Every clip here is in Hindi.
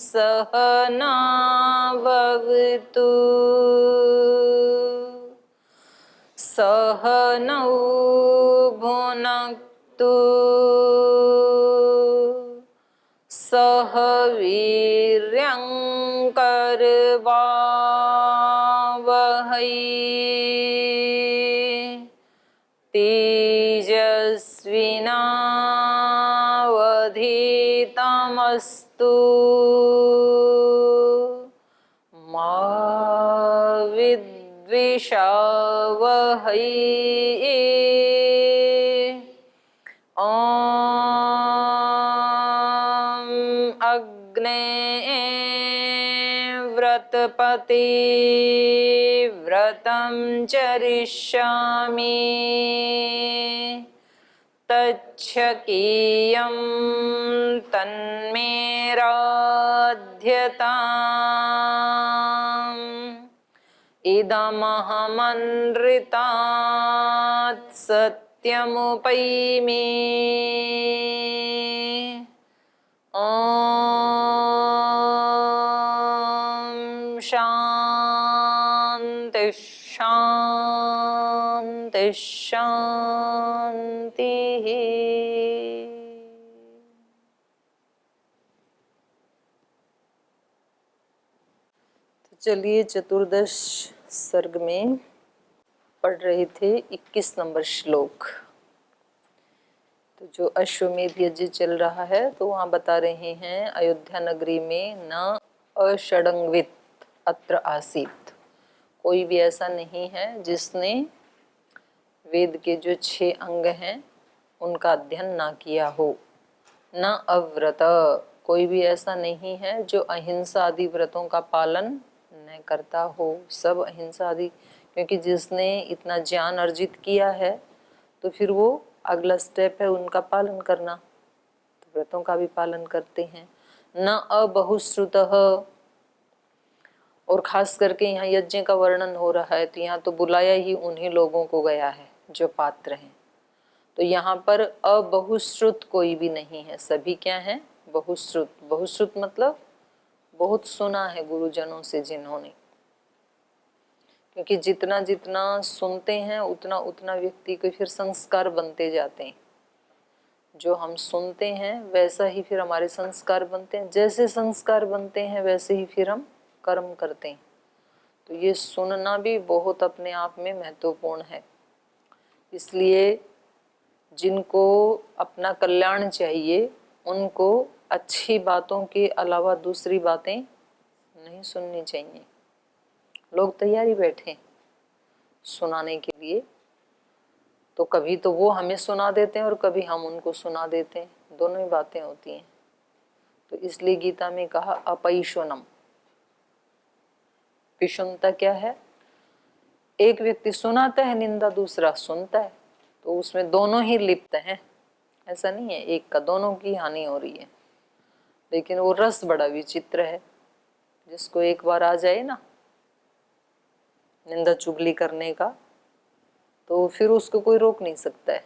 सहनाववतु सहनौ भुनक्तु सह वीर्यं करवावहै तेजस्विनावधीतमस्तु मा विद्विषावहै। ॐ अग्ने व्रतपति व्रतं चरिष्यामि तच्छकीयं तन्मे राध्यताम् इदमहमनृतात् सत्यमुपैमि। ॐ शान्ति शान्ति शान्तिः। तो चलिए चतुर्दश सर्ग में पढ़ रहे थे 21 नंबर श्लोक। तो जो अश्वमेध यज्ञ चल रहा है तो वहाँ बता रहे हैं अयोध्या नगरी में न अषडंगित अत्र आसीत, कोई भी ऐसा नहीं है जिसने वेद के जो 6 अंग हैं उनका अध्ययन ना किया हो। न अव्रत, कोई भी ऐसा नहीं है जो अहिंसा आदि व्रतों का पालन न करता हो। सब अहिंसा आदि, क्योंकि जिसने इतना ज्ञान अर्जित किया है तो फिर वो अगला स्टेप है उनका पालन करना, तो व्रतों का भी पालन करते हैं। न अबहुश्रुतः, और खास करके यहाँ यज्ञ का वर्णन हो रहा है तो यहाँ तो बुलाया ही उन्हीं लोगों को गया है जो पात्र हैं। तो यहाँ पर अबहुश्रुत कोई भी नहीं है, सभी क्या है? बहुश्रुत। बहुश्रुत मतलब बहुत सुना है गुरुजनों से जिन्होंने, क्योंकि जितना जितना सुनते हैं उतना उतना व्यक्ति के फिर संस्कार बनते जाते हैं। जो हम सुनते हैं वैसा ही फिर हमारे संस्कार बनते हैं, जैसे संस्कार बनते हैं वैसे ही फिर हम कर्म करते हैं। तो ये सुनना भी बहुत अपने आप में महत्वपूर्ण है। इसलिए जिनको अपना कल्याण चाहिए उनको अच्छी बातों के अलावा दूसरी बातें नहीं सुननी चाहिए। लोग तैयारी बैठे सुनाने के लिए, तो कभी तो वो हमें सुना देते हैं और कभी हम उनको सुना देते हैं, दोनों ही बातें होती हैं। तो इसलिए गीता में कहा अपैशुनम। पिशुनता क्या है? एक व्यक्ति सुनाता है निंदा, दूसरा सुनता है, तो उसमें दोनों ही लिप्त हैं। ऐसा नहीं है एक का, दोनों की हानि हो रही है। लेकिन वो रस बड़ा विचित्र है, जिसको एक बार आ जाए ना निंदा चुगली करने का, तो फिर उसको कोई रोक नहीं सकता है,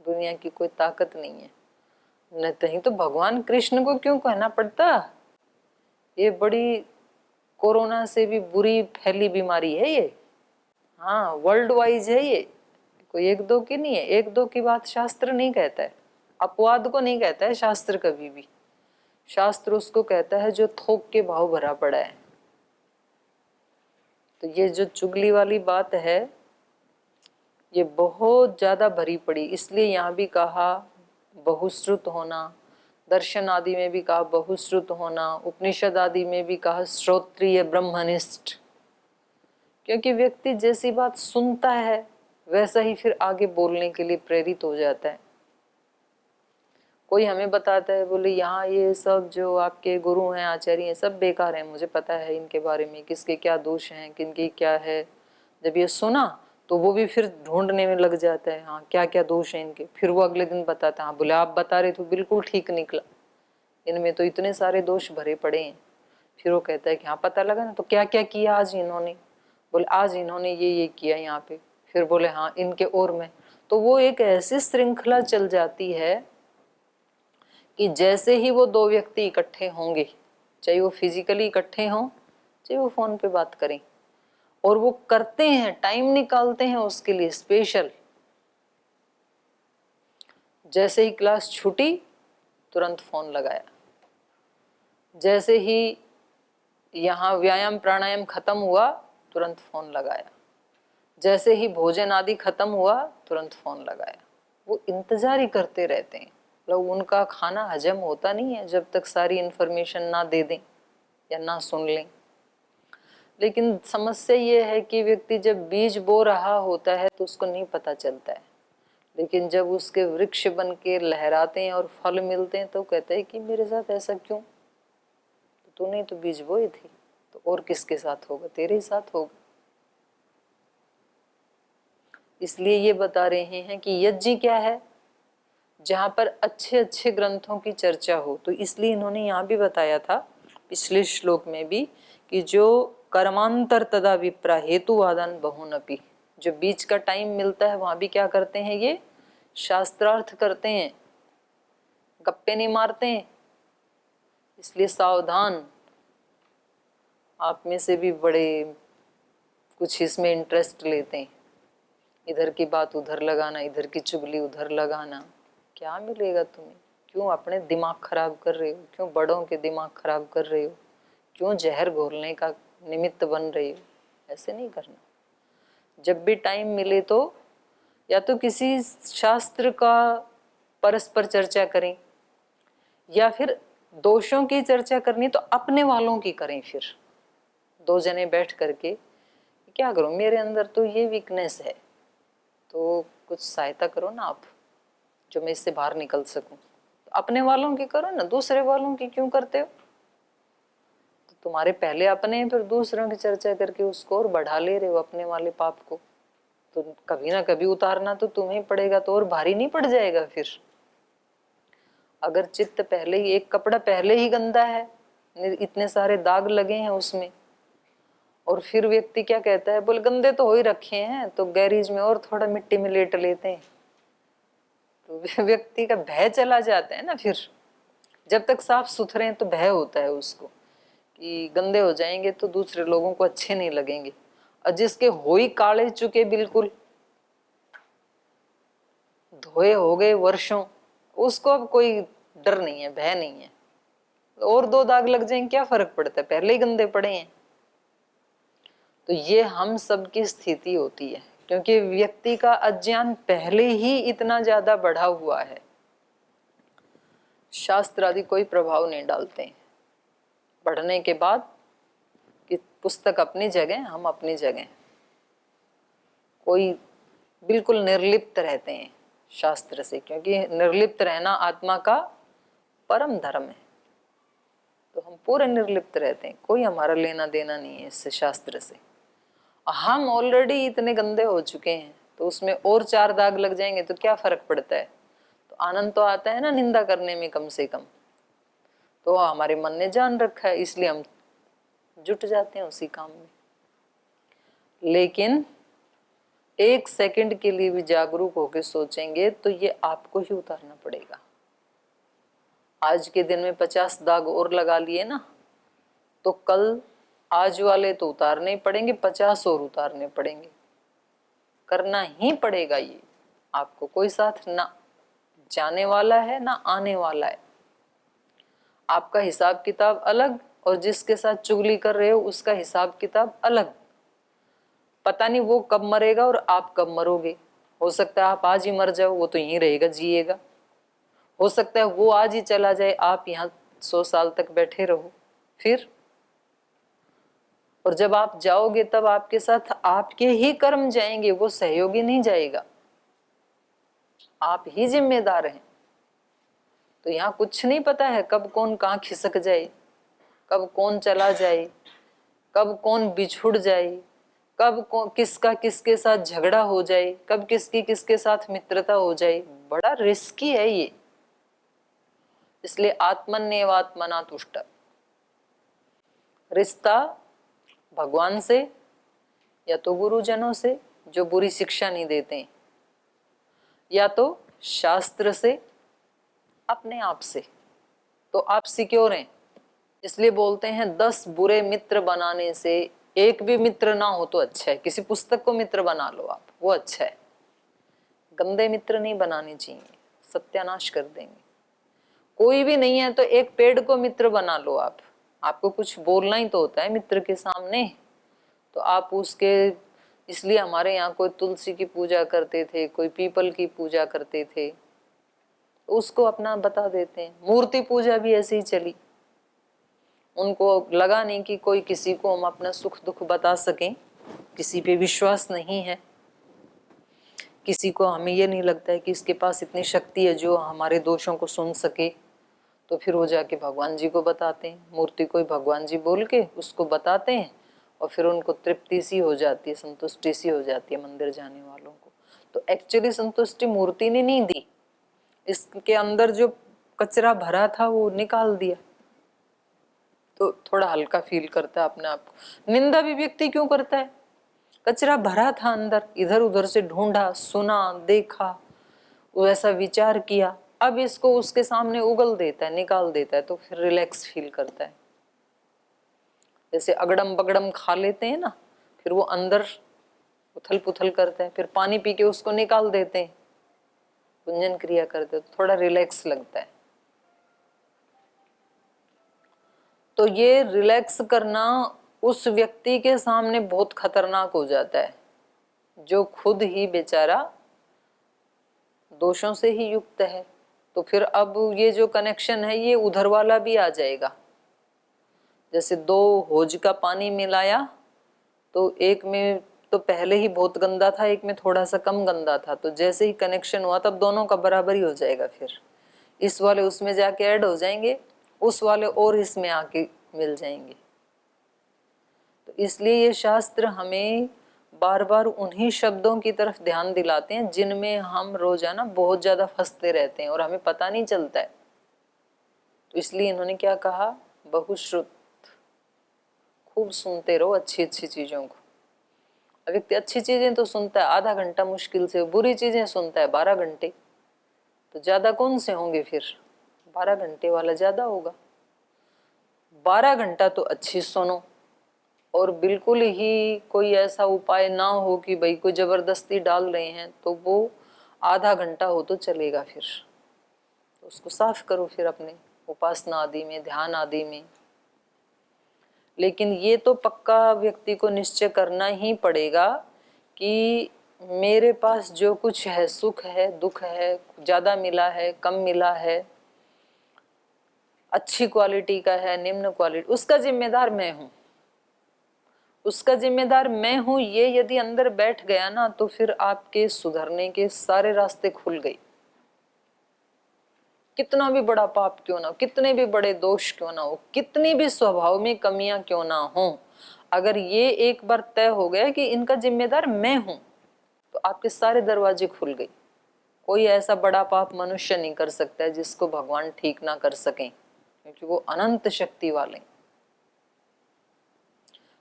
दुनिया की कोई ताकत नहीं है। नहीं तो भगवान कृष्ण को क्यों कहना पड़ता? ये बड़ी कोरोना से भी बुरी फैली बीमारी है ये। हाँ, वर्ल्ड वाइज है ये, कोई एक दो की नहीं है। एक दो की बात शास्त्र नहीं कहता है, अपवाद को नहीं कहता है शास्त्र कभी भी। शास्त्र उसको कहता है जो थोक के भाव भरा पड़ा है। तो ये जो चुगली वाली बात है ये बहुत ज्यादा भरी पड़ी, इसलिए यहाँ भी कहा बहुश्रुत होना, दर्शन आदि में भी कहा बहुश्रुत होना, उपनिषद आदि में भी कहा श्रोत्रिय ब्रह्मनिष्ठ। क्योंकि व्यक्ति जैसी बात सुनता है वैसा ही फिर आगे बोलने के लिए प्रेरित हो जाता है। कोई हमें बताता है, बोले यहाँ ये सब जो आपके गुरु हैं, आचार्य हैं, सब बेकार हैं, मुझे पता है इनके बारे में, किसके क्या दोष हैं, किनके क्या है। जब ये सुना तो वो भी फिर ढूंढने में लग जाता है, हाँ क्या क्या दोष हैं इनके। फिर वो अगले दिन बताता है, हाँ बोले आप बता रहे थे बिल्कुल ठीक निकला, इनमें तो इतने सारे दोष भरे पड़े हैं। फिर वो कहता है कि हाँ पता लगा ना, तो क्या क्या किया आज इन्होंने? बोले आज इन्होंने ये किया यहाँ पे। फिर बोले हाँ इनके और में। तो वो एक ऐसी श्रृंखला चल जाती है कि जैसे ही वो दो व्यक्ति इकट्ठे होंगे चाहे वो फिजिकली इकट्ठे हों, चाहे वो फोन पे बात करें, और वो करते हैं, टाइम निकालते हैं उसके लिए स्पेशल। जैसे ही क्लास छूटी तुरंत फोन लगाया, जैसे ही यहाँ व्यायाम प्राणायाम खत्म हुआ तुरंत फोन लगाया, जैसे ही भोजन आदि खत्म हुआ तुरंत फोन लगाया। वो इंतजार ही करते रहते हैं। मतलब उनका खाना हजम होता नहीं है जब तक सारी इन्फॉर्मेशन ना दे दें या ना सुन लें। लेकिन समस्या ये है कि व्यक्ति जब बीज बो रहा होता है तो उसको नहीं पता चलता है, लेकिन जब उसके वृक्ष बन के लहराते हैं और फल मिलते हैं तो कहते हैं कि मेरे साथ ऐसा क्यों, तो तूने तो बीज बोई थी, तो और किसके साथ होगा, तेरे ही साथ होगा। इसलिए ये बता रहे हैं कि यज्ञ क्या है, जहाँ पर अच्छे अच्छे ग्रंथों की चर्चा हो। तो इसलिए इन्होंने यहाँ भी बताया था पिछले श्लोक में भी कि जो कर्मांतर तदा विप्रा हेतुवादन बहुनपि, जो बीच का टाइम मिलता है वहाँ भी क्या करते हैं, ये शास्त्रार्थ करते हैं, गप्पे नहीं मारते हैं। इसलिए सावधान, आप में से भी बड़े कुछ इसमें इंटरेस्ट लेते हैं, इधर की बात उधर लगाना, इधर की चुगली उधर लगाना, क्या मिलेगा तुम्हें? क्यों अपने दिमाग खराब कर रहे हो, क्यों बड़ों के दिमाग खराब कर रहे हो, क्यों जहर घोलने का निमित्त बन रहे हो? ऐसे नहीं करना। जब भी टाइम मिले तो या तो किसी शास्त्र का परस्पर चर्चा करें, या फिर दोषों की चर्चा करनी तो अपने वालों की करें। फिर दो जने बैठ करके क्या करो, मेरे अंदर तो ये वीकनेस है, तो कुछ सहायता करो ना आप, जो मैं इससे बाहर निकल सकूं। तो अपने वालों की करो ना, दूसरे वालों की क्यों करते हो? तो तुम्हारे पहले अपने, फिर दूसरों की चर्चा करके उसको और बढ़ा ले रहे हो अपने वाले पाप को। तो कभी ना कभी उतारना तो तुम्हें पड़ेगा, तो और भारी नहीं पड़ जाएगा फिर। अगर चित्त पहले ही, एक कपड़ा पहले ही गंदा है, इतने सारे दाग लगे हैं उसमें, और फिर व्यक्ति क्या कहता है, बोले गंदे तो हो ही रखे हैं, तो गैरेज में और थोड़ा मिट्टी में लेट लेते हैं, तो व्यक्ति का भय चला जाता है ना। फिर जब तक साफ सुथरे हैं तो भय होता है उसको कि गंदे हो जाएंगे तो दूसरे लोगों को अच्छे नहीं लगेंगे। और जिसके हो ही काले चुके, बिल्कुल धोए हो गए वर्षों, उसको अब कोई डर नहीं है, भय नहीं है। और दो दाग लग जाएंगे, क्या फर्क पड़ता है, पहले ही गंदे पड़े हैं। तो ये हम सबकी स्थिति होती है, क्योंकि व्यक्ति का अज्ञान पहले ही इतना ज्यादा बढ़ा हुआ है। शास्त्र आदि कोई प्रभाव नहीं डालते हैं। पढ़ने के बाद कि पुस्तक अपनी जगह, हम अपनी जगह, कोई बिल्कुल निर्लिप्त रहते हैं शास्त्र से, क्योंकि निर्लिप्त रहना आत्मा का परम धर्म है। तो हम पूरे निर्लिप्त रहते हैं, कोई हमारा लेना देना नहीं है इससे, शास्त्र से। हम ऑलरेडी इतने गंदे हो चुके हैं, तो उसमें और चार दाग लग जाएंगे तो क्या फर्क पड़ता है? तो आनंद तो आता है ना निंदा करने में, कम से कम। तो हमारे मन ने जान रखा है, इसलिए हम जुट जाते हैं उसी काम में। लेकिन एक सेकंड के लिए भी जागरूक होकर सोचेंगे तो ये आपको ही उतारना पड़ेगा। आज के दिन में 50 दाग और लगा लिए ना, तो कल आज वाले तो उतारने ही पड़ेंगे, 50 और उतारने पड़ेंगे। करना ही पड़ेगा ये आपको, कोई साथ ना जाने वाला है ना आने वाला है। आपका हिसाब किताब अलग, और जिसके साथ चुगली कर रहे हो उसका हिसाब किताब अलग। पता नहीं वो कब मरेगा और आप कब मरोगे। हो सकता है आप आज ही मर जाओ, वो तो यहीं रहेगा, जिएगा। हो सकता है वो आज ही चला जाए, आप यहाँ 100 साल तक बैठे रहो। फिर और जब आप जाओगे तब आपके साथ आपके ही कर्म जाएंगे, वो सहयोगी नहीं जाएगा, आप ही जिम्मेदार हैं। तो यहाँ कुछ नहीं पता है कब कौन कहाँ खिसक जाए, कब कौन चला जाए, कब कौन बिछुड़ जाए, कब कौन किसका किसके साथ झगड़ा हो जाए, कब किसकी किसके साथ मित्रता हो जाए। बड़ा रिस्की है ये। इसलिए आत्मन्येवात्मना तुष्ट, रिश्ता भगवान से या तो गुरुजनों से जो बुरी शिक्षा नहीं देते, या तो शास्त्र से, अपने आप से। तो आप सिक्योर हैं, इसलिए बोलते हैं 10 बुरे मित्र बनाने से एक भी मित्र ना हो तो अच्छा है। किसी पुस्तक को मित्र बना लो आप, वो अच्छा है। गंदे मित्र नहीं बनाने चाहिए, सत्यानाश कर देंगे। कोई भी नहीं है तो एक पेड़ को मित्र बना लो आप। आपको कुछ बोलना ही तो होता है मित्र के सामने, तो आप उसके, इसलिए हमारे यहाँ कोई तुलसी की पूजा करते थे, कोई पीपल की पूजा करते थे, तो उसको अपना बता देते हैं। मूर्ति पूजा भी ऐसे ही चली, उनको लगा नहीं कि कोई किसी को हम अपना सुख दुख बता सकें, किसी पे विश्वास नहीं है, किसी को हमें ये नहीं लगता है कि इसके पास इतनी शक्ति है जो हमारे दोषों को सुन सके, तो फिर वो जाके भगवान जी को बताते हैं। मूर्ति को ही भगवान जी बोल के उसको बताते हैं और फिर उनको तृप्ति सी हो जाती है, संतुष्टि सी हो जाती है मंदिर जाने वालों को। तो एक्चुअली संतुष्टि मूर्ति ने नहीं दी, इसके अंदर जो कचरा भरा था वो निकाल दिया, तो थोड़ा हल्का फील करता है अपने आप को। निंदा भी व्यक्ति क्यों करता है? कचरा भरा था अंदर, इधर उधर से ढूंढा, सुना, देखा, वैसा विचार किया, अब इसको उसके सामने उगल देता है, निकाल देता है, तो फिर रिलैक्स फील करता है। जैसे अगड़म बगड़म खा लेते हैं ना, फिर वो अंदर उथल पुथल करता है, फिर पानी पी के उसको निकाल देते हैं, कुंजन क्रिया करते हैं, तो थोड़ा रिलैक्स लगता है। तो ये रिलैक्स करना उस व्यक्ति के सामने बहुत खतरनाक हो जाता है जो खुद ही बेचारा दोषों से ही युक्त है। तो फिर अब ये जो कनेक्शन है ये उधर वाला भी आ जाएगा। जैसे 2 होज का पानी मिलाया तो एक में तो पहले ही बहुत गंदा था, एक में थोड़ा सा कम गंदा था, तो जैसे ही कनेक्शन हुआ तब दोनों का बराबर ही हो जाएगा। फिर इस वाले उसमें जाके ऐड हो जाएंगे, उस वाले और इसमें आके मिल जाएंगे। तो इसलिए ये शास्त्र हमें बार बार उन्हीं शब्दों की तरफ ध्यान दिलाते हैं जिनमें हम रोजाना बहुत ज्यादा फंसते रहते हैं और हमें पता नहीं चलता है। तो इसलिए इन्होंने क्या कहा, बहुश्रुत, खूब सुनते रहो अच्छी अच्छी चीजों को। व्यक्ति अच्छी चीजें तो सुनता है आधा घंटा मुश्किल से, बुरी चीजें सुनता है 12 घंटे, तो ज्यादा कौन से होंगे फिर? 12 घंटे वाला ज्यादा होगा। 12 घंटा तो अच्छी सुनो, और बिल्कुल ही कोई ऐसा उपाय ना हो कि भाई कोई जबरदस्ती डाल रहे हैं, तो वो आधा घंटा हो तो चलेगा। फिर तो उसको साफ करो फिर अपने उपासना आदि में, ध्यान आदि में। लेकिन ये तो पक्का व्यक्ति को निश्चय करना ही पड़ेगा कि मेरे पास जो कुछ है, सुख है, दुख है, ज्यादा मिला है, कम मिला है, अच्छी क्वालिटी का है, निम्न क्वालिटी, उसका जिम्मेदार मैं हूं, उसका जिम्मेदार मैं हूं। ये यदि अंदर बैठ गया ना, तो फिर आपके सुधरने के सारे रास्ते खुल गए। कितना भी बड़ा पाप क्यों ना हो, कितने भी बड़े दोष क्यों ना हो, कितनी भी स्वभाव में कमियां क्यों ना हो, अगर ये एक बार तय हो गया कि इनका जिम्मेदार मैं हूं, तो आपके सारे दरवाजे खुल गए। कोई ऐसा बड़ा पाप मनुष्य नहीं कर सकता है जिसको भगवान ठीक ना कर सकें, क्योंकि वो अनंत शक्ति वाले।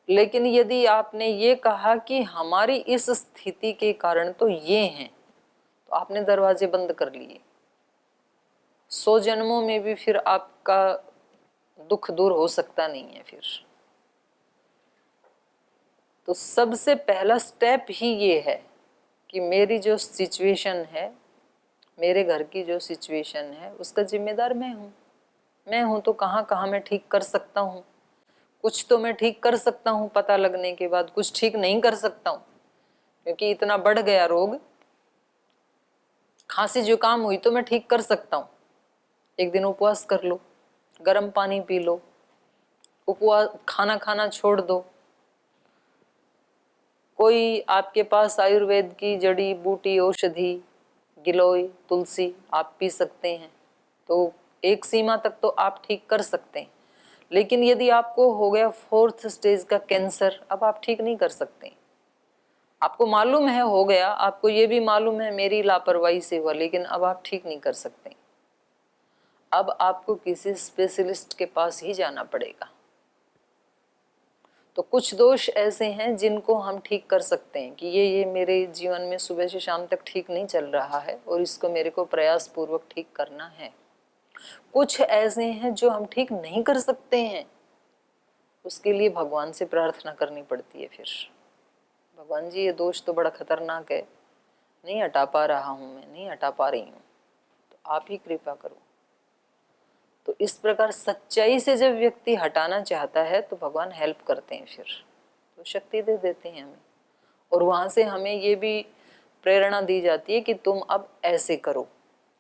लेकिन यदि आपने ये कहा कि हमारी इस स्थिति के कारण तो ये हैं, तो आपने दरवाजे बंद कर लिए। 100 जन्मों में भी फिर आपका दुख दूर हो सकता नहीं है फिर। तो सबसे पहला स्टेप ही ये है कि मेरी जो सिचुएशन है, मेरे घर की जो सिचुएशन है, उसका जिम्मेदार मैं हूँ। मैं हूँ तो कहाँ कहाँ मैं ठीक कर सकता हूँ। कुछ तो मैं ठीक कर सकता हूँ पता लगने के बाद, कुछ ठीक नहीं कर सकता हूँ क्योंकि इतना बढ़ गया रोग। खांसी जुकाम हुई तो मैं ठीक कर सकता हूँ, एक दिन उपवास कर लो, गर्म पानी पी लो, उपवास, खाना खाना छोड़ दो। कोई आपके पास आयुर्वेद की जड़ी बूटी औषधि, गिलोय, तुलसी आप पी सकते हैं, तो एक सीमा तक तो आप ठीक कर सकते हैं। लेकिन यदि आपको हो गया 4th स्टेज का कैंसर, अब आप ठीक नहीं कर सकते। आपको मालूम है हो गया, आपको ये भी मालूम है मेरी लापरवाही से हुआ, लेकिन अब आप ठीक नहीं कर सकते। अब आपको किसी स्पेशलिस्ट के पास ही जाना पड़ेगा। तो कुछ दोष ऐसे हैं जिनको हम ठीक कर सकते हैं कि ये मेरे जीवन में सुबह से शाम तक ठीक नहीं चल रहा है और इसको मेरे को प्रयास पूर्वक ठीक करना है। कुछ ऐसे हैं जो हम ठीक नहीं कर सकते हैं, उसके लिए भगवान से प्रार्थना करनी पड़ती है। फिर भगवान जी ये दोष तो बड़ा खतरनाक है, नहीं हटा पा रहा हूँ मैं, नहीं हटा पा रही हूँ, तो आप ही कृपा करो। तो इस प्रकार सच्चाई से जब व्यक्ति हटाना चाहता है तो भगवान हेल्प करते हैं, फिर तो शक्ति दे देते हैं हमें। और वहाँ से हमें ये भी प्रेरणा दी जाती है कि तुम अब ऐसे करो,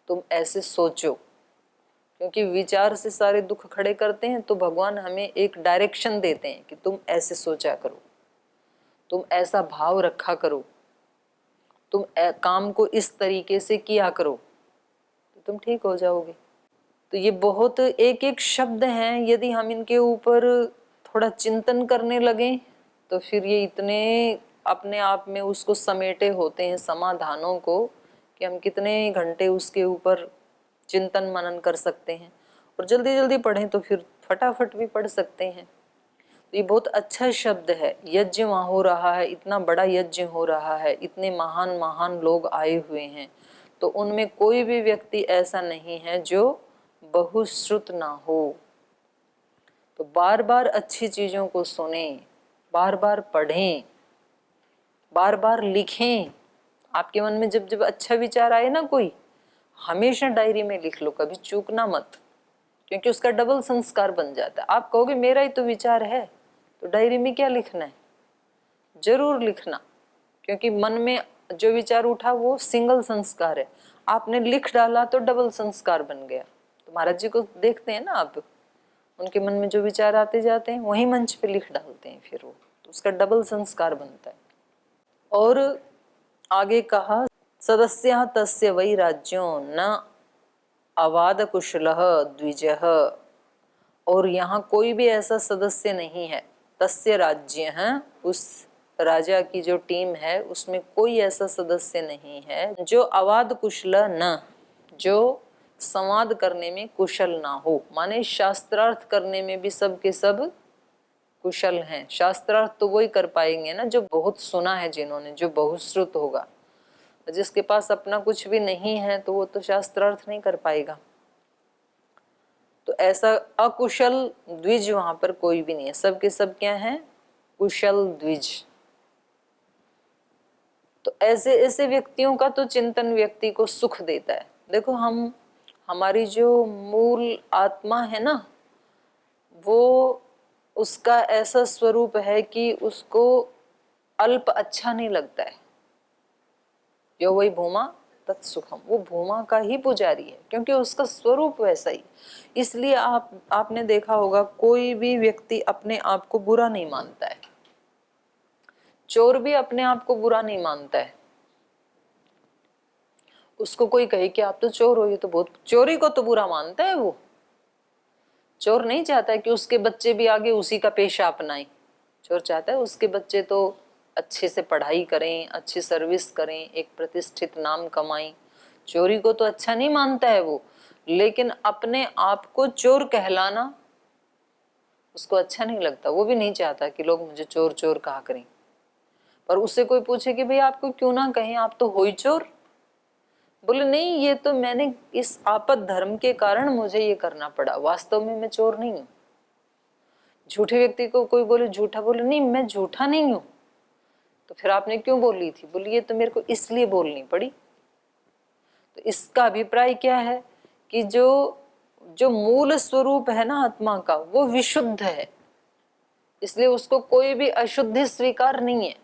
तुम ऐसे सोचो, क्योंकि विचार से सारे दुख खड़े करते हैं। तो भगवान हमें एक डायरेक्शन देते हैं कि तुम ऐसे सोचा करो, तुम ऐसा भाव रखा करो, तुम काम को इस तरीके से किया करो, तो तुम ठीक हो जाओगे। तो ये बहुत एक एक शब्द हैं, यदि हम इनके ऊपर थोड़ा चिंतन करने लगें तो फिर ये इतने अपने आप में उसको समेटे होते हैं समाधानों को, कि हम कितने घंटे उसके ऊपर चिंतन मनन कर सकते हैं। और जल्दी जल्दी पढ़ें तो फिर फटाफट भी पढ़ सकते हैं। तो ये बहुत अच्छा शब्द है। यज्ञ वहाँ हो रहा है, इतना बड़ा यज्ञ हो रहा है, इतने महान महान लोग आए हुए हैं, तो उनमें कोई भी व्यक्ति ऐसा नहीं है जो बहुश्रुत ना हो। तो बार बार अच्छी चीजों को सुने, बार बार पढ़ें, बार बार लिखें। आपके मन में जब जब अच्छा विचार आए ना कोई, हमेशा डायरी में लिख लो, कभी चूकना मत, क्योंकि उसका डबल संस्कार बन जाता है। आप कहोगे मेरा ही तो विचार है, तो डायरी में क्या लिखना है, जरूर लिखना, क्योंकि मन में जो विचार उठा वो सिंगल संस्कार है, आपने लिख डाला तो डबल संस्कार बन गया। तो महाराज जी को देखते हैं ना आप, उनके मन में जो विचार आते जाते हैं वही मंच पे लिख डालते हैं, फिर वो तो उसका डबल संस्कार बनता है। और आगे कहा, सदस्य तस्य वै राज्यो न अवाद कुशलः द्विजः। और यहाँ कोई भी ऐसा सदस्य नहीं है, तस्य राज्य है, उस राजा की जो टीम है उसमें कोई ऐसा सदस्य नहीं है जो अवाद कुशल न, जो संवाद करने में कुशल ना हो। माने शास्त्रार्थ करने में भी सब के सब कुशल हैं। शास्त्रार्थ तो वही कर पाएंगे ना जो बहुत सुना है, जिन्होंने, जो बहुश्रुत होगा। जिसके पास अपना कुछ भी नहीं है तो वो तो शास्त्रार्थ नहीं कर पाएगा। तो ऐसा अकुशल द्विज वहां पर कोई भी नहीं है, सब के सब क्या है, कुशल द्विज। तो ऐसे ऐसे व्यक्तियों का तो चिंतन व्यक्ति को सुख देता है। देखो हम, हमारी जो मूल आत्मा है ना, वो उसका ऐसा स्वरूप है कि उसको अल्प अच्छा नहीं लगता है। यो वही भूमा तत्सुखम, वो भूमा का ही पुजारी है, क्योंकि उसका स्वरूप वैसा ही। इसलिए आपने देखा होगा कोई भी व्यक्ति अपने आप को बुरा नहीं मानता है। चोर भी अपने आप को बुरा नहीं मानता है। उसको कोई कहे कि आप तो चोर हो, ये तो बहुत, चोरी को तो बुरा मानता है वो। चोर नहीं चाहता है कि उसके बच्चे भी आगे उसी का पेशा अपनाएं। चोर चाहता है उसके बच्चे तो अच्छे से पढ़ाई करें, अच्छी सर्विस करें, एक प्रतिष्ठित नाम कमाएं। चोरी को तो अच्छा नहीं मानता है वो, लेकिन अपने आप को चोर कहलाना उसको अच्छा नहीं लगता। वो भी नहीं चाहता कि लोग मुझे चोर चोर कहा करें। पर उससे कोई पूछे कि भाई आपको क्यों ना कहें, आप तो हो ही चोर, बोले नहीं ये तो मैंने इस आपद धर्म के कारण मुझे ये करना पड़ा, वास्तव में मैं चोर नहीं हूं। झूठे व्यक्ति को कोई बोले झूठा, बोले नहीं मैं झूठा नहीं हूं। तो फिर आपने क्यों बोली थी, बोली ये तो मेरे को इसलिए बोलनी पड़ी। तो इसका अभिप्राय क्या है कि जो जो मूल स्वरूप है ना आत्मा का, वो विशुद्ध है, इसलिए उसको कोई भी अशुद्धि स्वीकार नहीं है,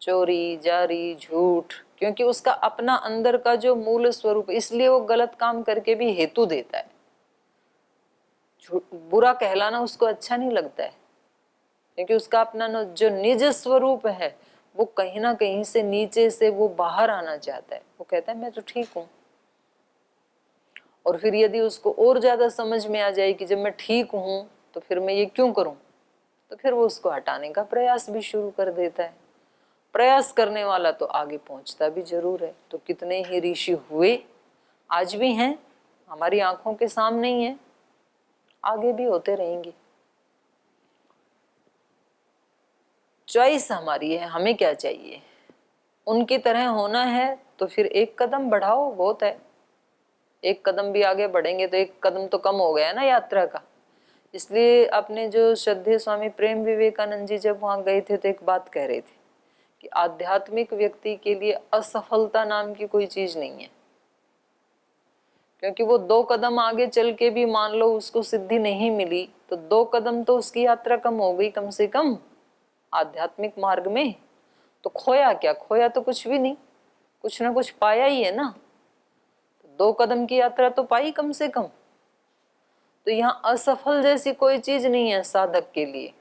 चोरी जारी झूठ, क्योंकि उसका अपना अंदर का जो मूल स्वरूप, इसलिए वो गलत काम करके भी हेतु देता है। बुरा कहलाना उसको अच्छा नहीं लगता है, क्योंकि उसका अपना जो निज स्वरूप है वो कहीं ना कहीं से नीचे से वो बाहर आना चाहता है। वो कहता है मैं तो ठीक हूं। और फिर यदि उसको और ज्यादा समझ में आ जाए कि जब मैं ठीक हूं तो फिर मैं ये क्यों करूं, तो फिर वो उसको हटाने का प्रयास भी शुरू कर देता है। प्रयास करने वाला तो आगे पहुंचता भी जरूर है। तो कितने ही ऋषि हुए, आज भी हैं, हमारी आंखों के सामने ही है, आगे भी होते रहेंगे। चॉइस हमारी है, हमें क्या चाहिए। उनकी तरह होना है तो फिर एक कदम बढ़ाओ, बहुत है। एक कदम भी आगे बढ़ेंगे तो एक कदम तो कम हो गया ना यात्रा का। इसलिए अपने जो श्रद्धेय स्वामी प्रेम विवेकानंद जी जब वहां गए थे तो एक बात कह रहे थे कि आध्यात्मिक व्यक्ति के लिए असफलता नाम की कोई चीज नहीं है, क्योंकि वो 2 कदम आगे चल के भी मान लो उसको सिद्धि नहीं मिली तो 2 कदम तो उसकी यात्रा कम हो गई कम से कम आध्यात्मिक मार्ग में। तो खोया क्या? खोया तो कुछ भी नहीं, कुछ ना कुछ पाया ही है ना। 2 कदम की यात्रा तो पाई कम से कम। तो यहाँ असफल जैसी कोई चीज नहीं है साधक के लिए।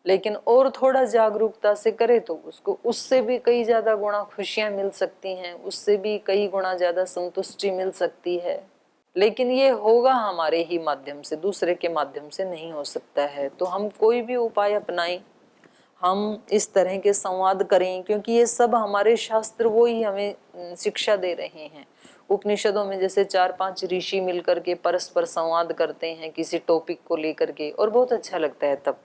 लेकिन और थोड़ा जागरूकता से करे तो उसको उससे भी कई ज्यादा गुणा खुशियां मिल सकती हैं, उससे भी कई गुणा ज्यादा संतुष्टि मिल सकती है। लेकिन ये होगा हमारे ही माध्यम से, दूसरे के माध्यम से नहीं हो सकता है। तो हम कोई भी उपाय अपनाएं, हम इस तरह के संवाद करें, क्योंकि ये सब हमारे शास्त्र वो ही हमें शिक्षा दे रहे हैं। उपनिषदों में जैसे 4-5 ऋषि मिलकर के परस्पर संवाद करते हैं किसी टॉपिक को लेकर के, और बहुत अच्छा लगता है। तब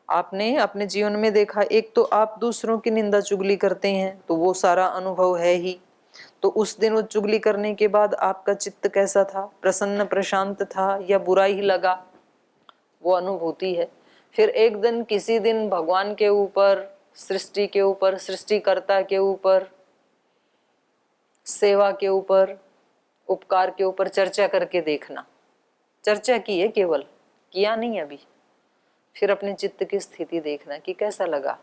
आपने अपने जीवन में देखा, एक तो आप दूसरों की निंदा चुगली करते हैं तो वो सारा अनुभव है ही। तो उस दिन वो चुगली करने के बाद आपका चित्त कैसा था? प्रसन्न प्रशांत था या बुरा ही लगा? वो अनुभूति है। फिर एक दिन किसी दिन भगवान के ऊपर, सृष्टि के ऊपर, सृष्टिकर्ता के ऊपर, सेवा के ऊपर, उपकार के ऊपर चर्चा करके देखना। चर्चा की है केवल, किया नहीं अभी। फिर अपने चित्त की स्थिति देखना कि कैसा लगा।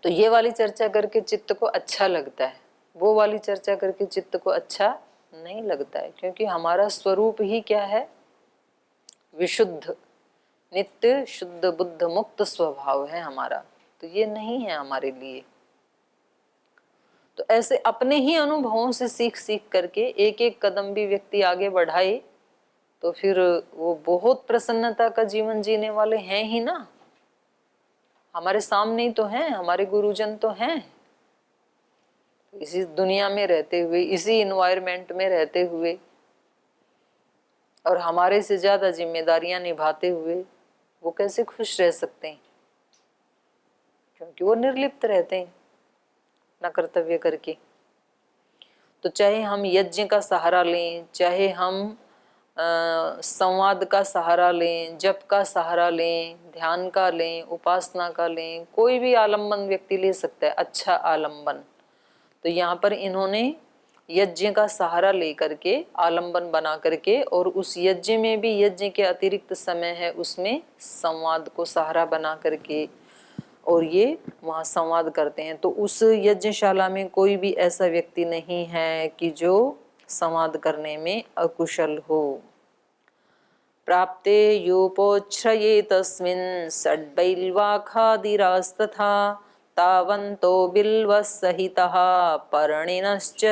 तो ये वाली चर्चा करके चित्त को अच्छा लगता है, वो वाली चर्चा करके चित्त को अच्छा नहीं लगता है, क्योंकि हमारा स्वरूप ही क्या है? विशुद्ध, नित्य शुद्ध बुद्ध मुक्त स्वभाव है हमारा। तो ये नहीं है हमारे लिए। तो ऐसे अपने ही अनुभवों से सीख सीख करके एक एक कदम भी व्यक्ति आगे बढ़ाए तो फिर वो बहुत प्रसन्नता का जीवन जीने वाले हैं ही ना। हमारे सामने ही तो हैं, हमारे गुरुजन तो हैं। इसी दुनिया में रहते हुए, इसी इन्वायरमेंट में रहते हुए और हमारे से ज्यादा जिम्मेदारियां निभाते हुए वो कैसे खुश रह सकते हैं? क्योंकि वो निर्लिप्त रहते हैं ना कर्तव्य करके। तो चाहे हम यज्ञ का सहारा लें, चाहे हम संवाद का सहारा लें, जप का सहारा लें, ध्यान का लें, उपासना का लें, कोई भी आलम्बन व्यक्ति ले सकता है, अच्छा आलम्बन। तो यहाँ पर इन्होंने यज्ञ का सहारा लेकर के, आलम्बन बना करके, और उस यज्ञ में भी यज्ञ के अतिरिक्त समय है उसमें संवाद को सहारा बना करके और ये वहाँ संवाद करते हैं। तो उस यज्ञशाला में कोई भी ऐसा व्यक्ति नहीं है कि जो संवाद करने में अकुशल हो। प्राप्ते योपोच्छ्रये तस्मिन् षड्बैल्वाखादिरास्तथा तावन्तो बिल्वः सहितः पर्णिनश्च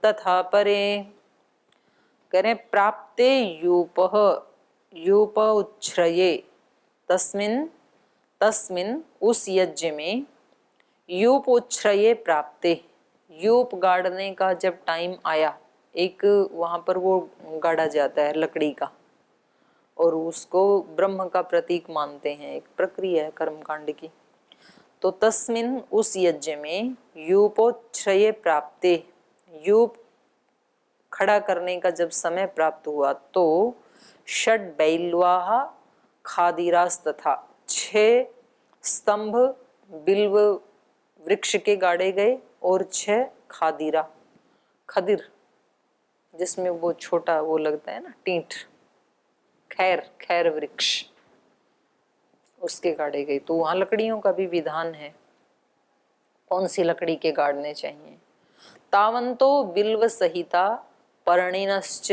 तथा परे। कह रहे प्राप्ते यूपः, यूप उच्छ्रये तस्मिन्, तस्मिन् उस यज्ञ में, यूप उच्छ्रये प्राप्ते, यूप गाड़ने का जब टाइम आया, एक वहां पर वो गाड़ा जाता है लकड़ी का और उसको ब्रह्म का प्रतीक मानते हैं, एक प्रक्रिया है कर्मकांड की। तो तस्मिन् उस यज्ञ में यूपोच्छ्रये प्राप्ते, यूप खड़ा करने का जब समय प्राप्त हुआ तो षड बैल्वाह खादिरास तथा 6 स्तंभ बिल्व वृक्ष के गाड़े गए और 6 खादिरा, खदिर जिसमें वो छोटा वो लगता है ना टींट, खैर, खैर वृक्ष, उसके गाड़े गए। तो वहां लकड़ियों का भी विधान है, कौन सी लकड़ी के गाड़ने चाहिए। तावंतो बिल्व सहिता पर्णिनश्च,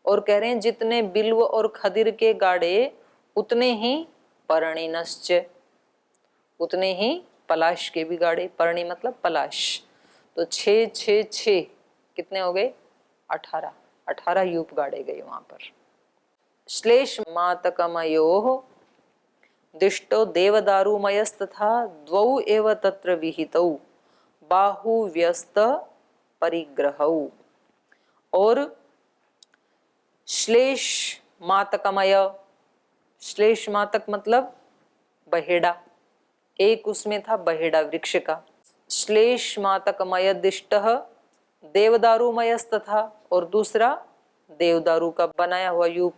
और कह रहे हैं जितने बिल्व और खदिर के गाड़े उतने ही पर्णिनश्च, उतने ही पलाश के भी गाड़े। पर्णी मतलब पलाश। तो 6 6 6 कितने हो गए? 18, 18 यूप गाड़े गए वहां पर। श्लेष मातकमयोः दिष्टो देवदारुमयस्तथा द्वौ एव तत्र विहितौ बाहुव्यस्त परिग्रहौ। और श्लेष मातकमय, श्लेष मातक मतलब बहेड़ा, एक उसमें था बहेड़ा वृक्ष का। श्लेष मातकमय दिष्टः देवदारुमयस्तथा, और दूसरा देवदारू का बनाया हुआ यूप।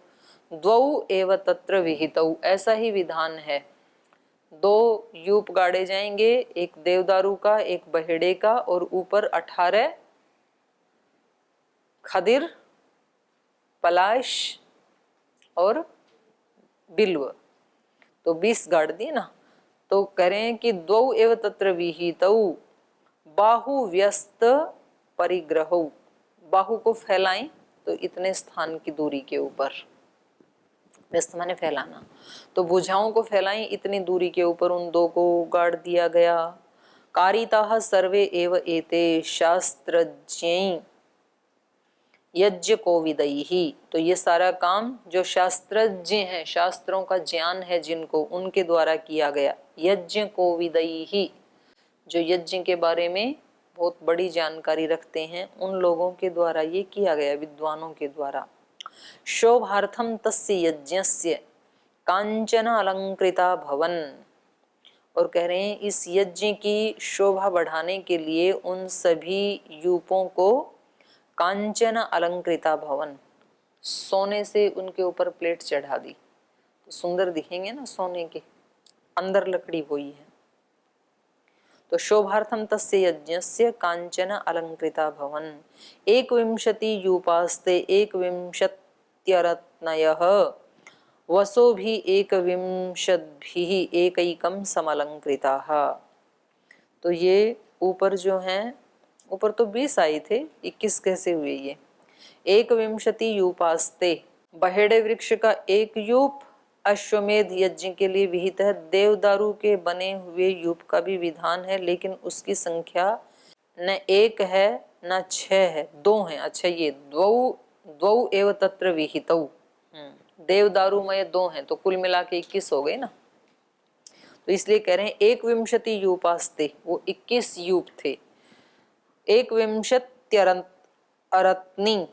द्वौ एव तत्र विहितौ, ऐसा ही विधान है। दो यूप गाड़े जाएंगे, एक देवदारू का, एक बहेड़े का, और ऊपर 18 खदिर, पलाश और बिल्व, तो 20 गाड़ दिए ना। तो करें कि द्वौ एव तत्र विहितौ बाहु व्यस्त परिग्रहौ, बाहु को फैलाएं तो इतने स्थान की दूरी के ऊपर, व्यस्त माने फैलाना, तो भुजाओं को फैलाएं इतनी दूरी के ऊपर, उन दो को गाड़ दिया गया। कारिताः सर्वे एव एते शास्त्रज्ञै यज्ञ कोविदैहि, तो ये सारा काम जो शास्त्रज्ञ हैं, शास्त्रों का ज्ञान है जिनको, उनके द्वारा किया गया। यज्ञ कोविदैहि, जो यज्ञ के बारे में बहुत बड़ी जानकारी रखते हैं, उन लोगों के द्वारा ये किया गया, विद्वानों के द्वारा। शोभार्थम तस्य यज्ञस्य कांचन अलंकृता भवन, और कह रहे हैं इस यज्ञ की शोभा बढ़ाने के लिए उन सभी यूपों को कांचन अलंकृता भवन, सोने से उनके ऊपर प्लेट चढ़ा दी तो सुंदर दिखेंगे ना, सोने के अंदर लकड़ी हुई है। तो शोभार्थम तस्य यज्ञस्य कांचन अलंकृता भवन, 21 यूपास्ते 21 वसो भी 21 एकैकम समलंकृताः। तो ये ऊपर जो हैं, ऊपर तो 20 आए थे, 21 कैसे हुए ये? 21 यूपास्ते, बहेड़े वृक्ष का एक यूप अश्वमेध यज्ञ के लिए विहित है। देवदारू के बने हुए यूप का भी विधान है, लेकिन उसकी संख्या न 1 है न 6 है, 2 है। अच्छा, ये द्वौ एव तत्र विहितौ, देवदारूमय 2 हैं, तो कुल मिला के 21 हो गए ना। तो इसलिए कह रहे हैं 21 यूपास्ते, वो 21 यूप थे। 21 अरत्नी,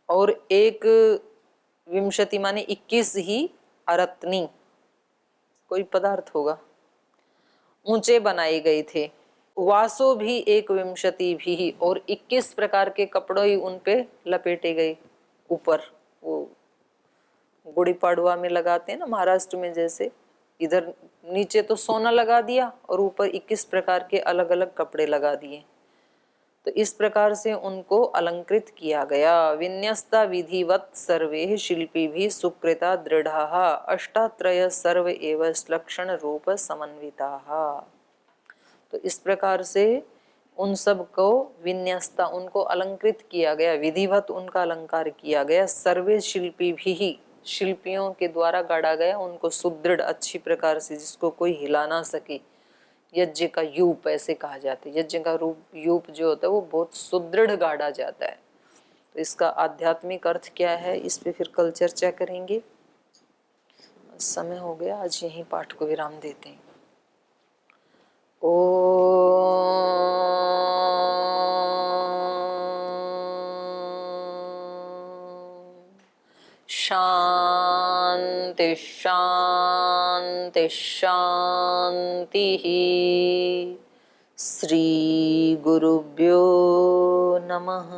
और 21 माने 21 ही अरत्नी, कोई पदार्थ होगा, ऊंचे बनाए गए थे। वासो भी 21 भी, और 21 प्रकार के कपड़े ही उन पे लपेटे गए ऊपर। वो गुड़ी पाड़वा में लगाते हैं ना महाराष्ट्र में, जैसे इधर नीचे तो सोना लगा दिया और ऊपर 21 प्रकार के अलग अलग कपड़े लगा दिए। तो इस प्रकार से उनको अलंकृत किया गया। विन्यस्ता विधिवत सर्वे शिल्पी भी सुकृता दृढ़ा अष्टात्रय सर्व एव लक्षण रूप समन्विता। तो इस प्रकार से उन सब को विन्यस्ता, उनको अलंकृत किया गया, विधिवत उनका अलंकार किया गया। सर्वे शिल्पी भी, शिल्पियों के द्वारा गाड़ा गया, उनको सुदृढ़ अच्छी प्रकार से, जिसको कोई हिला ना सके। यज्ञ का यूप ऐसे कहा जाता है, यज्ञ का रूप यूप जो होता है वो बहुत सुदृढ़ गाड़ा जाता है। तो इसका आध्यात्मिक अर्थ क्या है, इस पे फिर कल चर्चा करेंगे। समय हो गया, आज यहीं पाठ को विराम देते हैं। शांति शांति शांति। श्री गुरुभ्यो नमः।